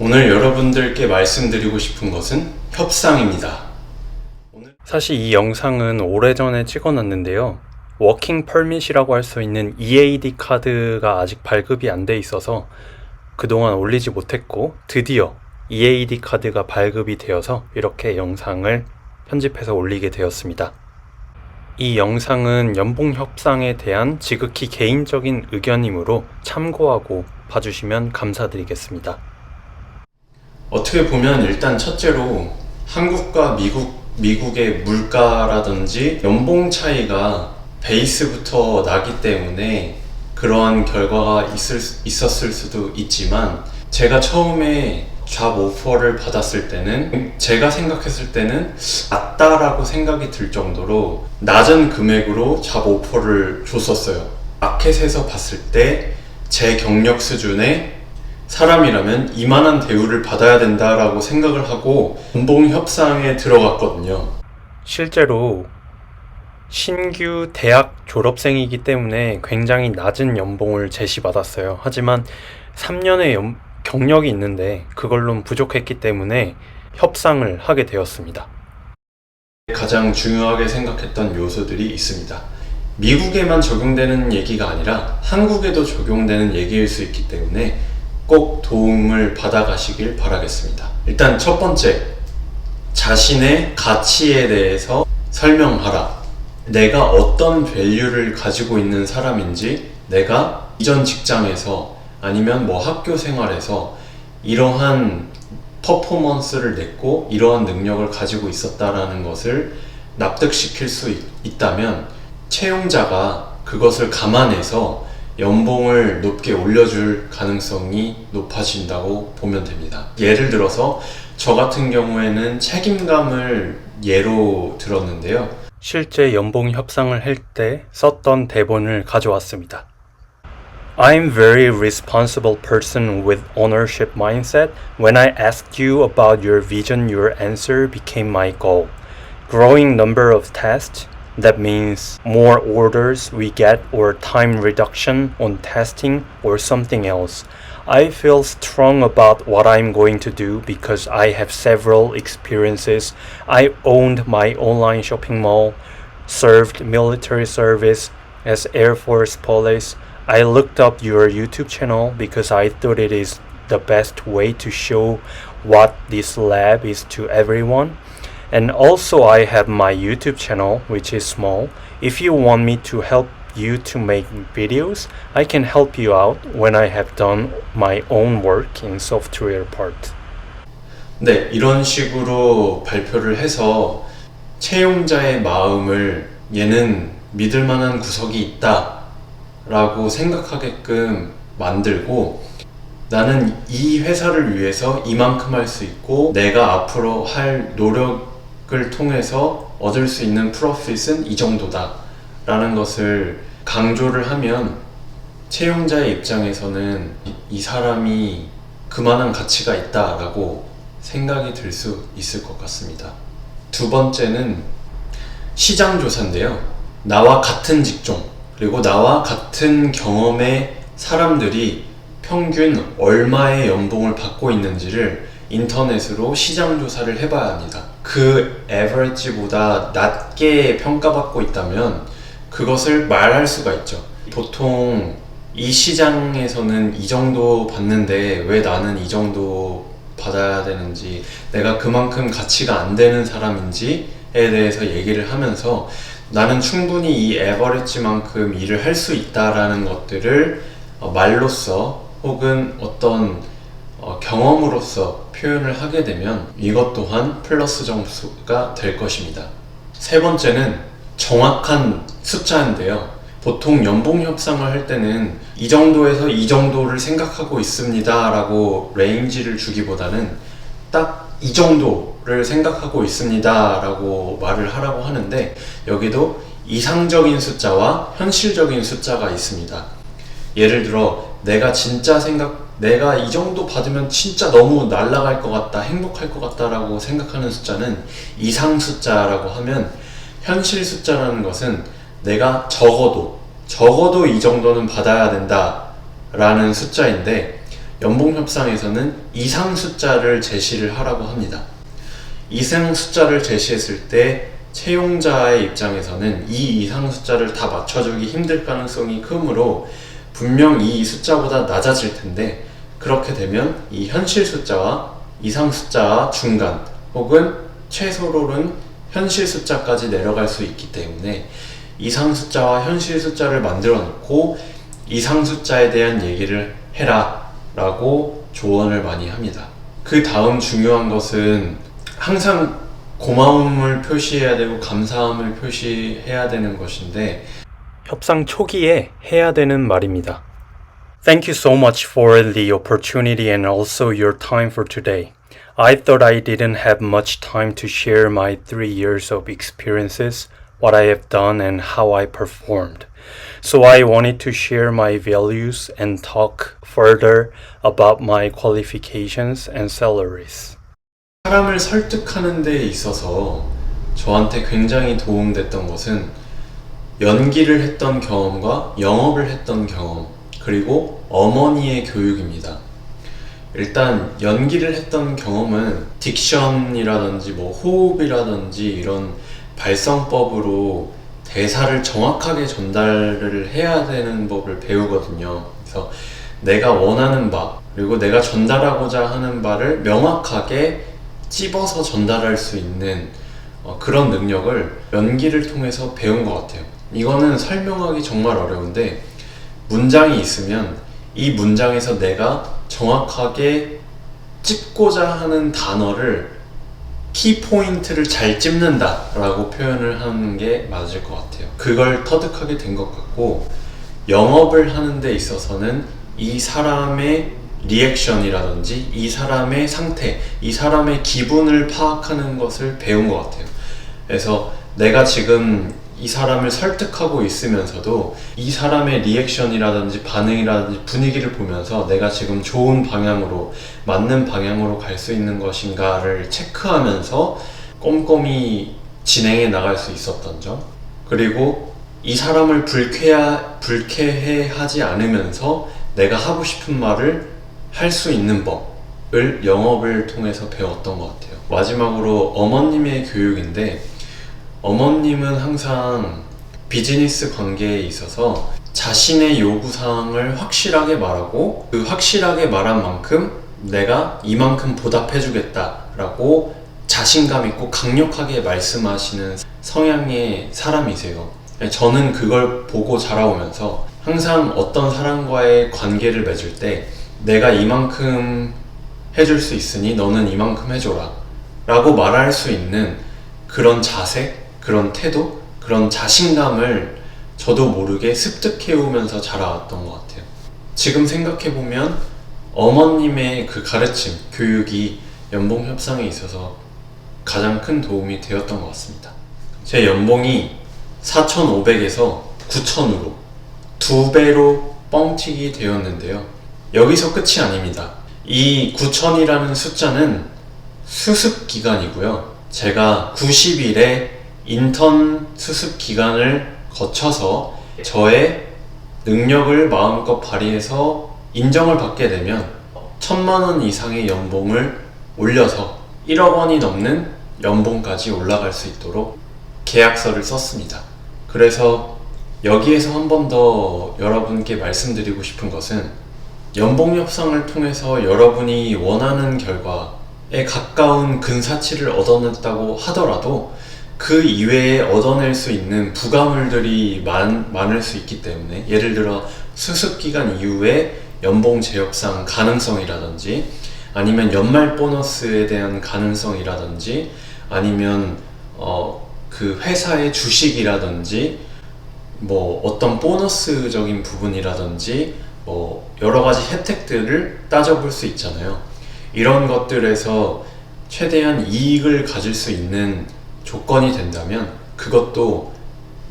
오늘 여러분들께 말씀드리고 싶은 것은 협상입니다. 사실 이 영상은 오래전에 찍어놨는데요. 워킹 퍼밋이라고 할 수 있는 EAD 카드가 아직 발급이 안 돼 있어서 그동안 올리지 못했고, 드디어 EAD 카드가 발급이 되어서 이렇게 영상을 편집해서 올리게 되었습니다. 이 영상은 연봉 협상에 대한 지극히 개인적인 의견이므로 참고하고 봐주시면 감사드리겠습니다. 어떻게 보면 일단 첫째로 한국과 미국의 물가라든지 연봉 차이가 베이스부터 나기 때문에 그러한 결과가 있었을 수도 있지만, 제가 처음에 잡 오퍼를 받았을 때는 제가 생각했을 때는 낮다라고 생각이 들 정도로 낮은 금액으로 잡 오퍼를 줬었어요. 마켓에서 봤을 때 제 경력 수준의 사람이라면 이만한 대우를 받아야 된다라고 생각을 하고 연봉 협상에 들어갔거든요. 실제로 신규 대학 졸업생이기 때문에 굉장히 낮은 연봉을 제시받았어요. 하지만 3년의 경력이 있는데 그걸로는 부족했기 때문에 협상을 하게 되었습니다. 가장 중요하게 생각했던 요소들이 있습니다. 미국에만 적용되는 얘기가 아니라 한국에도 적용되는 얘기일 수 있기 때문에 꼭 도움을 받아가시길 바라겠습니다. 일단 첫 번째, 자신의 가치에 대해서 설명하라. 내가 어떤 밸류를 가지고 있는 사람인지, 내가 이전 직장에서 아니면 뭐 학교 생활에서 이러한 퍼포먼스를 냈고 이러한 능력을 가지고 있었다라는 것을 납득시킬 수 있다면 채용자가 그것을 감안해서 연봉을 높게 올려줄 가능성이 높아진다고 보면 됩니다. 예를 들어서 저 같은 경우에는 책임감을 예로 들었는데요. 실제 연봉 협상을 할 때 썼던 대본을 가져왔습니다. I'm very responsible person with ownership mindset. When I asked you about your vision, your answer became my goal. Growing number of tests, that means more orders we get or time reduction on testing or something else. I feel strong about what I'm going to do because I have several experiences. I owned my online shopping mall, served military service as Air Force police. I looked up your YouTube channel because I thought it is the best way to show what this lab is to everyone. And also I have my YouTube channel, which is small. If you want me to help you to make videos, I can help you out when I have done my own work in software part. 네, 이런 식으로 발표를 해서 채용자의 마음을 얘는 믿을 만한 구석이 있다 라고 생각하게끔 만들고, 나는 이 회사를 위해서 이만큼 할 수 있고 내가 앞으로 할 노력을 통해서 얻을 수 있는 프로핏은 이 정도다 라는 것을 강조를 하면 채용자의 입장에서는 이 사람이 그만한 가치가 있다 라고 생각이 들 수 있을 것 같습니다. 두 번째는 시장조사인데요. 나와 같은 직종 그리고 나와 같은 경험의 사람들이 평균 얼마의 연봉을 받고 있는지를 인터넷으로 시장조사를 해봐야 합니다. 그 에버리지보다 낮게 평가받고 있다면 그것을 말할 수가 있죠. 보통 이 시장에서는 이 정도 받는데 왜 나는 이 정도 받아야 되는지, 내가 그만큼 가치가 안 되는 사람인지에 대해서 얘기를 하면서 나는 충분히 이 에버리지만큼 일을 할 수 있다라는 것들을 말로써 혹은 어떤 경험으로서 표현을 하게 되면 이것 또한 플러스 점수가 될 것입니다. 세 번째는 정확한 숫자인데요. 보통 연봉 협상을 할 때는 이 정도에서 이 정도를 생각하고 있습니다 라고 레인지를 주기보다는 딱 이 정도를 생각하고 있습니다 라고 말을 하라고 하는데, 여기도 이상적인 숫자와 현실적인 숫자가 있습니다. 예를 들어 내가 이 정도 받으면 진짜 너무 날아갈 것 같다, 행복할 것 같다 라고 생각하는 숫자는 이상 숫자라고 하면, 현실 숫자라는 것은 내가 적어도 이 정도는 받아야 된다 라는 숫자인데, 연봉 협상에서는 이상 숫자를 제시를 하라고 합니다. 이상 숫자를 제시했을 때 채용자의 입장에서는 이 이상 숫자를 다 맞춰주기 힘들 가능성이 크므로 분명 이 숫자보다 낮아질 텐데, 그렇게 되면 이 현실 숫자와 이상 숫자와 중간 혹은 최소로는 현실 숫자까지 내려갈 수 있기 때문에 이상 숫자와 현실 숫자를 만들어 놓고 이상 숫자에 대한 얘기를 해라 라고 조언을 많이 합니다. 그 다음 중요한 것은 항상 고마움을 표시해야 되고 감사함을 표시해야 되는 것인데, 협상 초기에 해야 되는 말입니다. Thank you so much for the opportunity and also your time for today. I thought I didn't have much time to share my 3 years of experiences, what I have done and how I performed. So I wanted to share my values and talk further about my qualifications and salaries. 사람을 설득하는 데 있어서 저한테 굉장히 도움됐던 것은 연기를 했던 경험과 영업을 했던 경험, 그리고 어머니의 교육입니다. 일단 연기를 했던 경험은 딕션이라든지 호흡이라든지 이런 발성법으로 대사를 정확하게 전달을 해야 되는 법을 배우거든요. 그래서 내가 원하는 바, 그리고 내가 전달하고자 하는 바를 명확하게 찝어서 전달할 수 있는 그런 능력을 연기를 통해서 배운 것 같아요. 이거는 설명하기 정말 어려운데, 문장이 있으면 이 문장에서 내가 정확하게 찝고자 하는 단어를 키포인트를 잘 찝는다 라고 표현을 하는 게 맞을 것 같아요. 그걸 터득하게 된 것 같고, 영업을 하는 데 있어서는 이 사람의 리액션이라든지 이 사람의 상태, 이 사람의 기분을 파악하는 것을 배운 것 같아요. 그래서 내가 지금 이 사람을 설득하고 있으면서도 이 사람의 리액션이라든지 반응이라든지 분위기를 보면서 내가 지금 좋은 방향으로, 맞는 방향으로 갈 수 있는 것인가를 체크하면서 꼼꼼히 진행해 나갈 수 있었던 점, 그리고 이 사람을 불쾌해하지 않으면서 내가 하고 싶은 말을 할 수 있는 법을 영업을 통해서 배웠던 것 같아요. 마지막으로 어머님의 교육인데, 어머님은 항상 비즈니스 관계에 있어서 자신의 요구사항을 확실하게 말하고, 그 확실하게 말한 만큼 내가 이만큼 보답해주겠다 라고 자신감 있고 강력하게 말씀하시는 성향의 사람이세요. 저는 그걸 보고 자라오면서 항상 어떤 사람과의 관계를 맺을 때 내가 이만큼 해줄 수 있으니 너는 이만큼 해줘라 라고 말할 수 있는 그런 자세, 그런 태도, 그런 자신감을 저도 모르게 습득해오면서 자라왔던 것 같아요. 지금 생각해보면 어머님의 그 가르침, 교육이 연봉 협상에 있어서 가장 큰 도움이 되었던 것 같습니다. 제 연봉이 4,500에서 9,000으로 2배로 뻥튀기 되었는데요. 여기서 끝이 아닙니다. 이 9,000이라는 숫자는 수습 기간이고요. 제가 90일의 인턴 수습 기간을 거쳐서 저의 능력을 마음껏 발휘해서 인정을 받게 되면 1,000만 원 이상의 연봉을 올려서 1억 원이 넘는 연봉까지 올라갈 수 있도록 계약서를 썼습니다. 그래서 여기에서 한 번 더 여러분께 말씀드리고 싶은 것은, 연봉 협상을 통해서 여러분이 원하는 결과에 가까운 근사치를 얻어냈다고 하더라도 그 이외에 얻어낼 수 있는 부가물들이 많을 수 있기 때문에, 예를 들어 수습기간 이후에 연봉 재협상 가능성이라든지, 아니면 연말 보너스에 대한 가능성이라든지, 아니면 그 회사의 주식이라든지 어떤 보너스적인 부분이라든지 여러 가지 혜택들을 따져볼 수 있잖아요. 이런 것들에서 최대한 이익을 가질 수 있는 조건이 된다면 그것도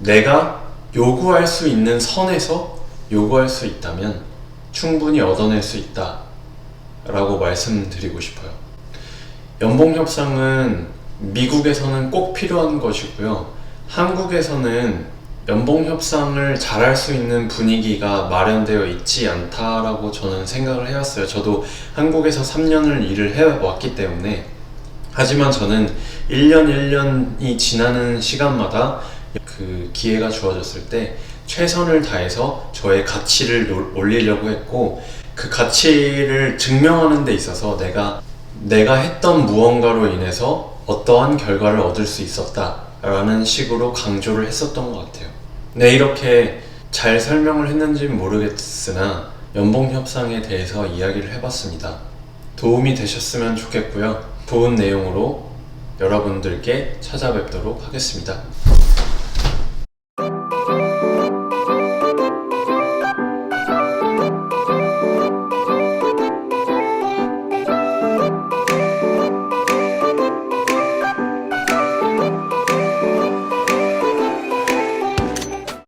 내가 요구할 수 있는 선에서 요구할 수 있다면 충분히 얻어낼 수 있다 라고 말씀드리고 싶어요. 연봉 협상은 미국에서는 꼭 필요한 것이고요. 한국에서는 연봉 협상을 잘할 수 있는 분위기가 마련되어 있지 않다라고 저는 생각을 해왔어요. 저도 한국에서 3년을 일을 해왔기 때문에. 하지만 저는 1년 1년이 지나는 시간마다 그 기회가 주어졌을 때 최선을 다해서 저의 가치를 올리려고 했고, 그 가치를 증명하는 데 있어서 내가 했던 무언가로 인해서 어떠한 결과를 얻을 수 있었다 라는 식으로 강조를 했었던 것 같아요. 네, 이렇게 잘 설명을 했는지는 모르겠으나 연봉 협상에 대해서 이야기를 해봤습니다. 도움이 되셨으면 좋겠고요. 좋은 내용으로 여러분들께 찾아뵙도록 하겠습니다.